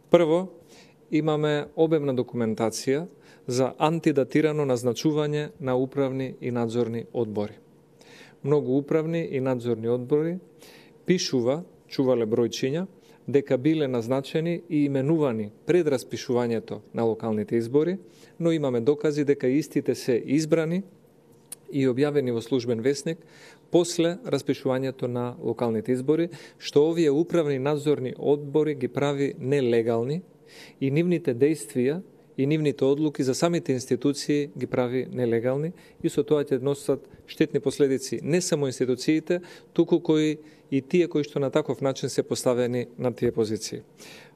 Прво, имаме обемна документација за антидатирано назначување на управни и надзорни одбори. Многу управни и надзорни одбори чувале бројчиња, дека биле назначени и именувани пред распишувањето на локалните избори, но имаме докази дека истите се избрани и објавени во службен весник после распишувањето на локалните избори, што овие управни и надзорни одбори ги прави нелегални и нивните действија и нивните одлуки за самите институции ги прави нелегални и со тоа ќе носат штетни последици не само институциите, туку и тие кои што на таков начин се поставени на тие позиции.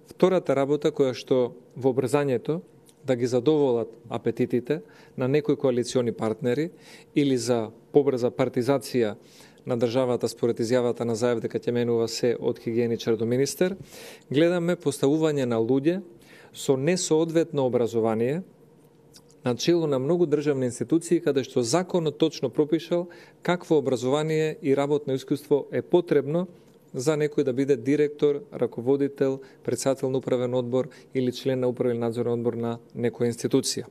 Втората работа која што во брзањето да ги задоволат апетитите на некои коалициони партнери или за побрза партизација на државата според изјавата на Заев дека ќе менува се од хигиеничар до министер, гледаме поставување на луѓе со несоодветно образование на чело на многу државни институции каде што законот точно пропишал какво образование и работно искуство е потребно за некој да биде директор, раководител, председател на управен одбор или член на управен надзорен одбор на некоја институција.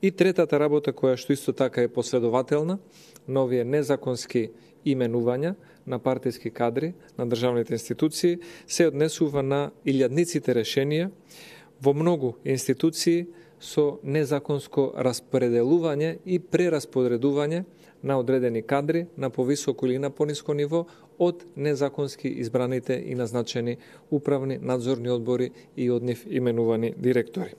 И третата работа која што исто така е последователна на овие незаконски именувања на партиски кадри на државните институции се однесува на илјадниците решенија во многу институции со незаконско распределување и прераспоредување на одредени кадри на повисоко или на пониско ниво од незаконски избраните и назначени управни надзорни одбори и од нив именувани директори.